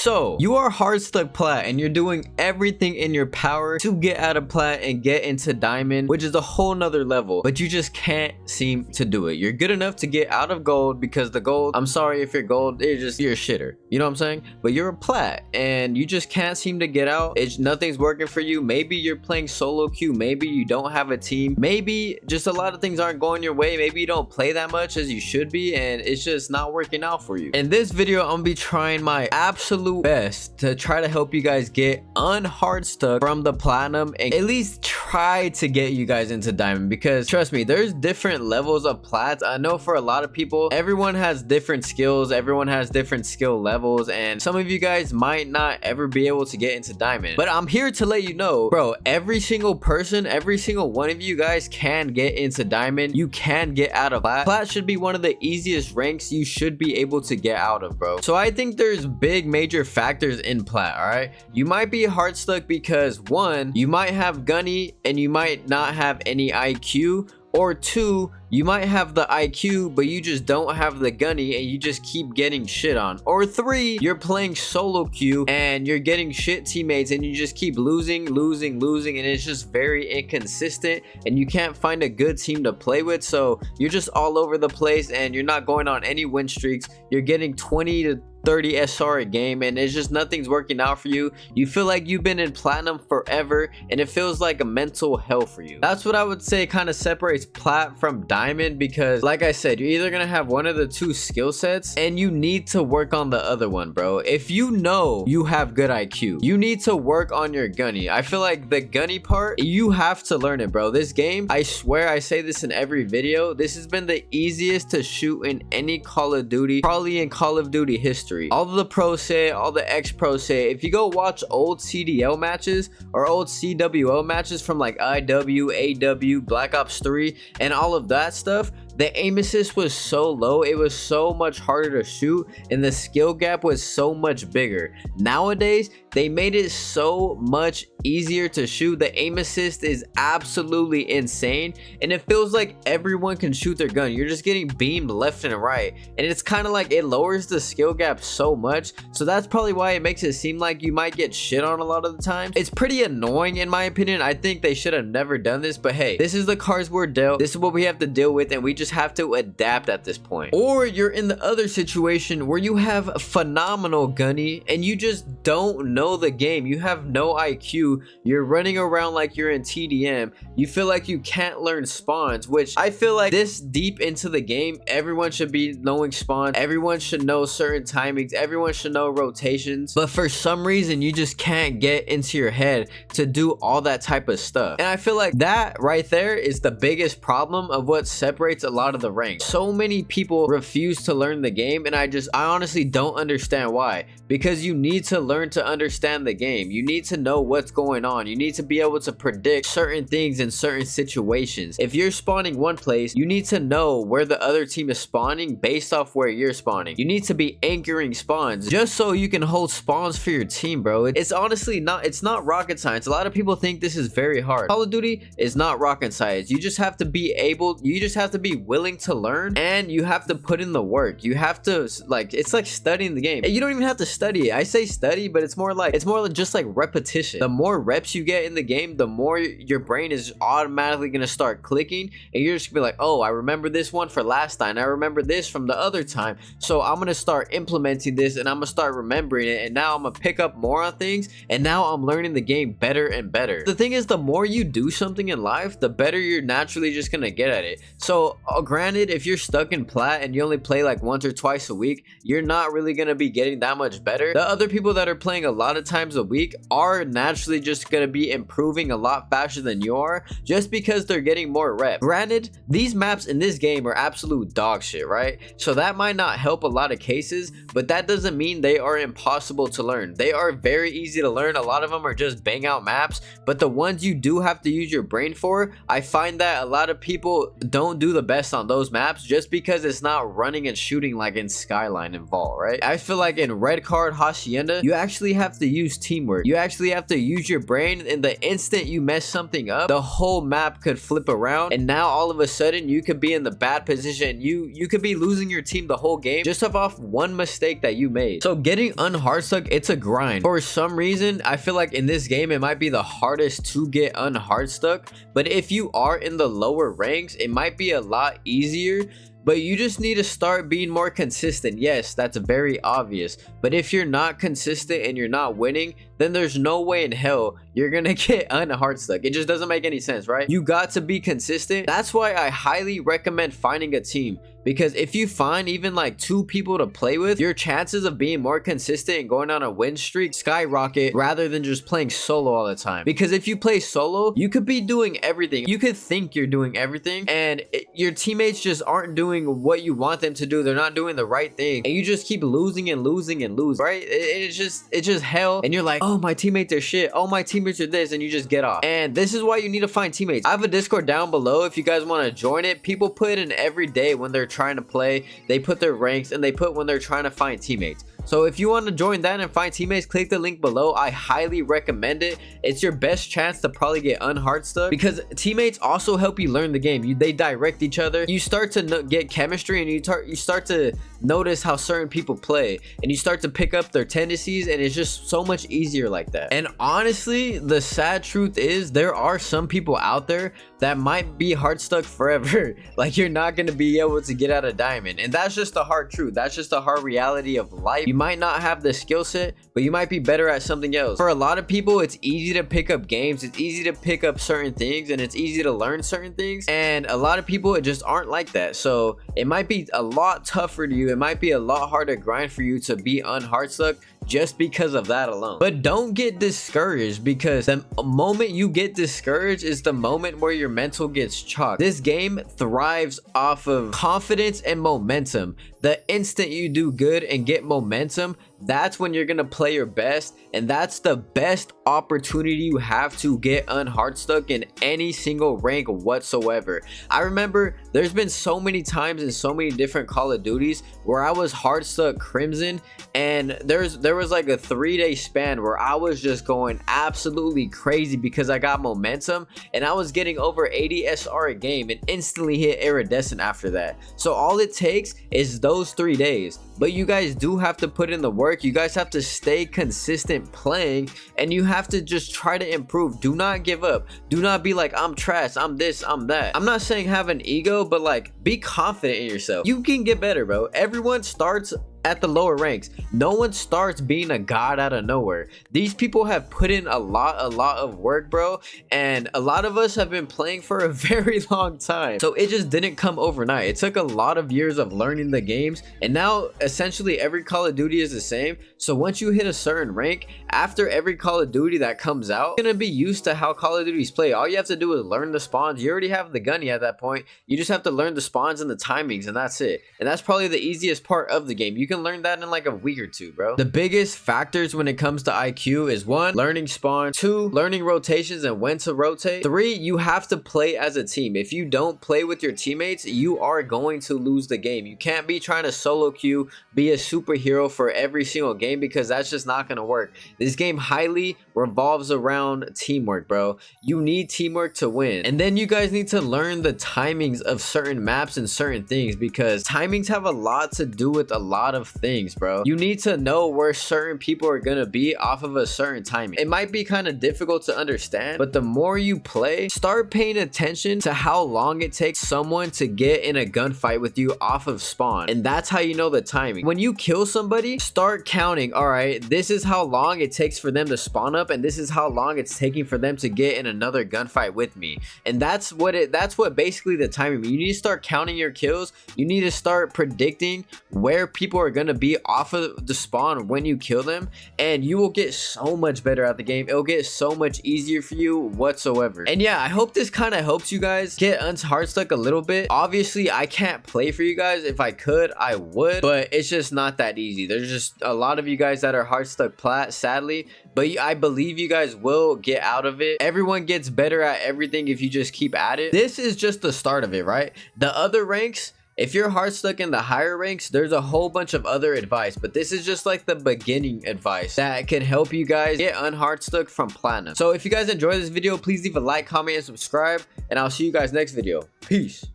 So you are hard stuck plat and you're doing everything in your power to get out of plat and get into diamond, which is a whole nother level, but you just can't seem to do it. You're good enough to get out of gold because the gold, I'm sorry if you're gold, you're a shitter, you know what I'm saying? But you're a plat and you just can't seem to get out. Nothing's working for you. Maybe you're playing solo queue, maybe you don't have a team, maybe just a lot of things aren't going your way, maybe you don't play that much as you should be and it's just not working out for you. In this video, I'm gonna be trying my absolute best to try to help you guys get unhard stuck from the platinum and at least try to get you guys into diamond, because trust me, there's different levels of plats. I know for a lot of people, everyone has different skills, everyone has different skill levels, and some of you guys might not ever be able to get into diamond, but I'm here to let you know, bro, every single person, every single one of you guys can get into diamond. You can get out of plat. Plat should be one of the easiest ranks you should be able to get out of, bro. So I think there's big major factors in plat. All right, you might be hard stuck because one, you might have gunny and you might not have any IQ, or two, you might have the IQ but you just don't have the gunny and you just keep getting shit on, or three, you're playing solo queue and you're getting shit teammates and you just keep losing and it's just very inconsistent and you can't find a good team to play with, so you're just all over the place and you're not going on any win streaks. You're getting 20 to 30 SR a game and it's just nothing's working out for you. You feel like you've been in platinum forever and it feels like a mental hell for you. That's what I would say kind of separates plat from diamond, because like I said, you're either gonna have one of the two skill sets and you need to work on the other one, bro. If you know you have good IQ, you need to work on your gunny. I feel like the gunny part, you have to learn it, bro. This game, I swear I say this in every video, this has been the easiest to shoot in any Call of Duty, probably in Call of Duty history. All the pros say it, all the ex-pros say it. If you go watch old CDL matches or old CWO matches from like IW, AW, Black Ops 3 and all of that stuff, the aim assist was so low, it was so much harder to shoot and the skill gap was so much bigger. Nowadays, they made it so much easier to shoot. The aim assist is absolutely insane and it feels like everyone can shoot their gun. You're just getting beamed left and right and it's kind of like it lowers the skill gap so much, so that's probably why it makes it seem like you might get shit on a lot of the time. It's pretty annoying in my opinion. I think they should have never done this, but hey, this is the cards we're dealt, this is what we have to deal with and we just have to adapt at this point. Or you're in the other situation where you have phenomenal gunny and you just don't know the game, you have no IQ, you're running around like you're in TDM, you feel like you can't learn spawns, which I feel like this deep into the game, everyone should be knowing spawns, everyone should know certain timings, everyone should know rotations, but for some reason you just can't get into your head to do all that type of stuff. And I feel like that right there is the biggest problem of what separates a lot of the ranks. So many people refuse to learn the game and I honestly don't understand why, because you need to learn to understand the game. You need to know what's going on. You need to be able to predict certain things in certain situations. If you're spawning one place, you need to know where the other team is spawning based off where you're spawning. You need to be anchoring spawns just so you can hold spawns for your team, bro. It's honestly not, it's not rocket science. A lot of people think this is very hard. Call of Duty is not rocket science. You just have to be able, you just have to be willing to learn and you have to put in the work. You have to, like, it's like studying the game. You don't even have to study it. I say study, but it's more like just like repetition. The more reps you get in the game, the more your brain is automatically gonna start clicking and you're just gonna be like, oh, I remember this one for last time, I remember this from the other time, so I'm gonna start implementing this and I'm gonna start remembering it, and now I'm gonna pick up more on things and now I'm learning the game better and better. The thing is, the more you do something in life, the better you're naturally just gonna get at it. So granted, if you're stuck in plat and you only play like once or twice a week, you're not really gonna be getting that much better. The other people that are playing a lot of times a week are naturally just gonna be improving a lot faster than you are, just because they're getting more reps. Granted, these maps in this game are absolute dog shit, right? So that might not help a lot of cases, but that doesn't mean they are impossible to learn. They are very easy to learn. A lot of them are just bang out maps, but the ones you do have to use your brain for, I find that a lot of people don't do the best on those maps just because it's not running and shooting like in Skyline and Vault, right? I feel like in Red Card, Hacienda, you actually have to use teamwork. You actually have to use use your brain, and the instant you mess something up, the whole map could flip around, and now all of a sudden you could be in the bad position. You could be losing your team the whole game just off one mistake that you made. So getting unhard stuck, it's a grind. For some reason, I feel like in this game it might be the hardest to get unhard stuck, but if you are in the lower ranks, it might be a lot easier. But you just need to start being more consistent. Yes, that's very obvious. But if you're not consistent and you're not winning, then there's no way in hell you're gonna get unhard stuck. It just doesn't make any sense, right? You got to be consistent. That's why I highly recommend finding a team. Because if you find even like 2 people to play with, your chances of being more consistent and going on a win streak skyrocket rather than just playing solo all the time. Because if you play solo, you could be doing everything. You could think you're doing everything, and your teammates just aren't doing what you want them to do. They're not doing the right thing, and you just keep losing and losing and losing, right? It's just hell, and you're like, oh, my teammates are shit. Oh, my teammates are this, and you just get off. And this is why you need to find teammates. I have a Discord down below if you guys want to join it. People put in every day when they're trying to play, they put their ranks, and they put when they're trying to find teammates. So if you want to join that and find teammates, click the link below. I highly recommend it. It's your best chance to probably get unhard stuck, because teammates also help you learn the game. They direct each other. You start to get chemistry, and you start to notice how certain people play, and you start to pick up their tendencies, and it's just so much easier like that. And honestly, the sad truth is there are some people out there that might be hard stuck forever. Like, you're not going to be able to get out of diamond, and that's just the hard truth. That's just the hard reality of life. You might not have the skill set, but you might be better at something else. For a lot of people, it's easy to pick up games, it's easy to pick up certain things, and it's easy to learn certain things. And a lot of people, it just aren't like that. So it might be a lot tougher to you. It might be a lot harder grind for you to be unhard stuck just because of that alone. But don't get discouraged, because the moment you get discouraged is the moment where your mental gets chalked. This game thrives off of confidence and momentum. The instant you do good and get momentum, that's when you're gonna play your best, and that's the best opportunity you have to get unhard stuck in any single rank whatsoever. I remember there's been so many times in so many different Call of Duties where I was hard stuck Crimson, and there was like a 3-day span where I was just going absolutely crazy because I got momentum, and I was getting over 80 SR a game and instantly hit iridescent after that. So all it takes is those 3 days. But you guys do have to put in the work. You guys have to stay consistent playing, and you have to just try to improve. Do not give up. Do not be like, I'm trash, I'm this, I'm that. I'm not saying have an ego, but like, be confident in yourself. You can get better, bro. Everyone starts at the lower ranks. No one starts being a god out of nowhere. These people have put in a lot of work, bro, and a lot of us have been playing for a very long time. So it just didn't come overnight. It took a lot of years of learning the games, and now essentially every Call of Duty is the same. So once you hit a certain rank, after every Call of Duty that comes out, you're gonna be used to how Call of Duty's play. All you have to do is learn the spawns. You already have the gunny at that point. You just have to learn the spawns and the timings, and that's it. And that's probably the easiest part of the game. You can learn that in like a week or two, bro. The biggest factors when it comes to IQ is 1, learning spawn, 2, learning rotations and when to rotate, 3, you have to play as a team. If you don't play with your teammates, you are going to lose the game. You can't be trying to solo queue, be a superhero for every single game, because that's just not gonna work. This game highly revolves around teamwork, bro. You need teamwork to win. And then you guys need to learn the timings of certain maps and certain things, because timings have a lot to do with a lot of things, bro. You need to know where certain people are gonna be off of a certain timing. It might be kind of difficult to understand, but the more you play, start paying attention to how long it takes someone to get in a gunfight with you off of spawn, and that's how you know the timing. When you kill somebody, start counting. All right, this is how long it takes for them to spawn up, and this is how long it's taking for them to get in another gunfight with me. And that's what basically the timing. You need to start counting your kills. You need to start predicting where people are gonna be off of the spawn when you kill them, and you will get so much better at the game. It'll get so much easier for you whatsoever. And yeah, I hope this kind of helps you guys get unhard stuck a little bit. Obviously, I can't play for you guys. If I could, I would, but it's just not that easy. There's just a lot of you guys that are hard stuck plat, sadly, but I believe you guys will get out of it. Everyone gets better at everything if you just keep at it. This is just the start of it, right? The other ranks, If you're hard stuck in the higher ranks, there's a whole bunch of other advice, but this is just like the beginning advice that can help you guys get unhard stuck from platinum. So if you guys enjoyed this video, please leave a like, comment, and subscribe, and I'll see you guys next video. Peace.